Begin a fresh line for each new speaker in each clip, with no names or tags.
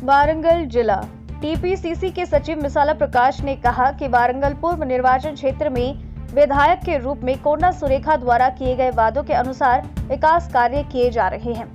वारंगल जिला टीपीसीसी के सचिव मिसाला प्रकाश ने कहा कि वारंगल पूर्व निर्वाचन क्षेत्र में विधायक के रूप में कोंडा सुरेखा द्वारा किए गए वादों के अनुसार विकास कार्य किए जा रहे हैं।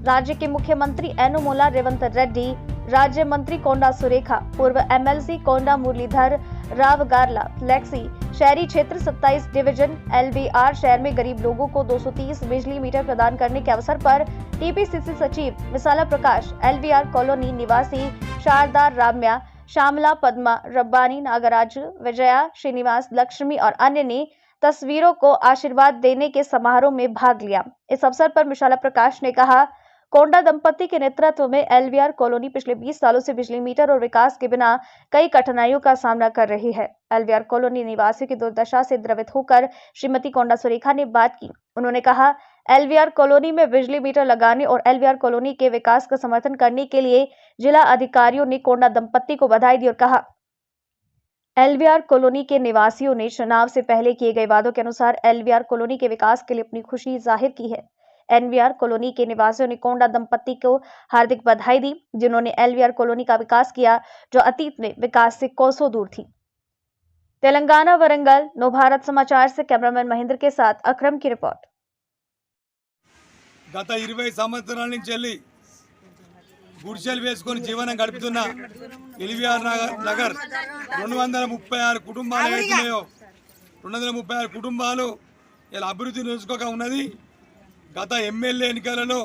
राज्य के मुख्यमंत्री यनुमला रेवंत रेड्डी, राज्य मंत्री कोंडा सुरेखा, पूर्व एमएलसी कोंडा मुरलीधर राव गारला फ्लेक्सी, शहरी क्षेत्र 27 डिवीजन एलबीआर शहर में गरीब लोगों को 230 बिजली मीटर प्रदान करने के अवसर पर टीपीसीसी सचिव मिसाला प्रकाश, एलबीआर कॉलोनी निवासी शारदा, राम्या, श्यामला, पद्मा, रब्बानी, नागराज, विजया, श्रीनिवास, लक्ष्मी और अन्य ने तस्वीरों को आशीर्वाद देने के समारोह में भाग लिया। इस अवसर पर मिसाला प्रकाश ने कहा, कोंडा दंपति के नेतृत्व में एलबीआर कॉलोनी पिछले 20 सालों से बिजली मीटर और विकास के बिना कई कठिनाइयों का सामना कर रही है। एलबीआर कॉलोनी निवासियों की दुर्दशा से द्रवित होकर श्रीमती कोंडा सुरेखा ने बात की। उन्होंने कहा, एलबीआर कॉलोनी में बिजली मीटर लगाने और एलबीआर कॉलोनी के विकास का समर्थन करने के लिए जिला अधिकारियों ने कोंडा दंपति को बधाई दी और कहा, एलबीआर कॉलोनी के निवासियों ने चुनाव से पहले किए गए वादों के अनुसार एलबीआर कॉलोनी के विकास के लिए अपनी खुशी जाहिर की है। एनवीआर कॉलोनी के निवासियों ने कोंडा दंपति को हार्दिक बधाई दी, जिन्होंने एलबीआर कॉलोनी का विकास किया जो अतीत में विकास से कोसों दूर थी। तेलंगाना वरंगल नवभारत समाचार से कैमरामैन महेंद्र के साथ अकरम की रिपोर्ट।
గత 20 సంవత్సరాల నుంచి గుడిసెలు వేసుకొని జీవనం గడుపుతున్న ఎల్బీఆర్ నగర్ 236 కుటుంబాలు ఏడుతున్నాయో 236 కుటుంబాలు ఇలా అభివృద్ధి నిలుచుకోక ఉన్నది। గత ఎమ్మెల్యే ఎన్నికలలో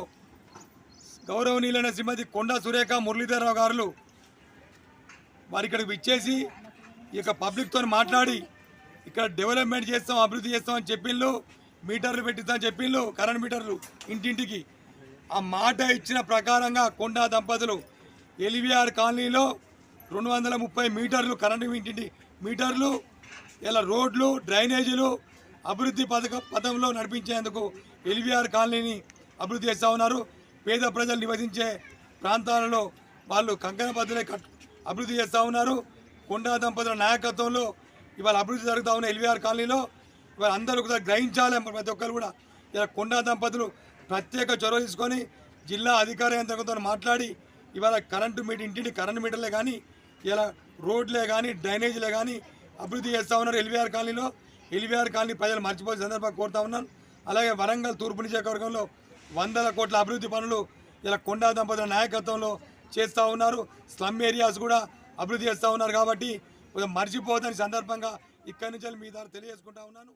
గౌరవనీయులైన శ్రీమతి కొండా సురేఖ మురళీధరరావు గారు వారి ఇక్కడికి విచ్చేసి ఇక పబ్లిక్తో మాట్లాడి ఇక్కడ డెవలప్మెంట్ చేస్తాం, అభివృద్ధి చేస్తామని చెప్పిండ్రు, మీటర్లు పెట్టిస్తామని చెప్పిండ్రు, కరెంట్ మీటర్లు ఇంటింటికి। ఆ మాట ఇచ్చిన ప్రకారంగా కొండా దంపతులు ఎల్బీఆర్ కాలనీలో 230 మీటర్లు కరెంటు ఇంటింటి మీటర్లు, ఇలా రోడ్లు, డ్రైనేజీలు అభివృద్ధి పథంలో నడిపించేందుకు ఎల్బీఆర్ కాలనీని అభివృద్ధి చేస్తూ ఉన్నారు। పేద ప్రజలు నివసించే ప్రాంతాలలో వాళ్ళు కంకణ బద్దులై అభివృద్ధి చేస్తూ ఉన్నారు। కొండా దంపతుల నాయకత్వంలో ఇవాళ అభివృద్ధి జరుగుతూ ఉన్న ఎల్బీఆర్ కాలనీలో ఇవాళ అందరూ కూడా గ్రహించాలి, ప్రతి ఒక్కరు కూడా ఇలా కొండా దంపతులు ప్రత్యేక చొరవ తీసుకొని జిల్లా అధికార యంత్రంతో మాట్లాడి ఇవాళ ఇంటింటి కరెంటు మీటర్లే కానీ ఇలా రోడ్లే కానీ డ్రైనేజీలే కానీ అభివృద్ధి చేస్తూ ఉన్నారు ఎల్బీఆర్ కాలనీలో। ఎల్బీఆర్ కాలనీ ప్రజలు మర్చిపోయే సందర్భంగా కోరుతా ఉన్నాను। అలాగే వరంగల్ తూర్పు నియోజకవర్గంలో 100 కోట్ల అభివృద్ధి పనులు ఇలా కొండా దంపతుల నాయకత్వంలో చేస్తూ ఉన్నారు। స్లమ్ ఏరియాస్ కూడా అభివృద్ధి చేస్తూ ఉన్నారు కాబట్టి మర్చిపోదని సందర్భంగా ఇక్కడి నుంచి మీ ద్వారా తెలియజేసుకుంటా ఉన్నాను।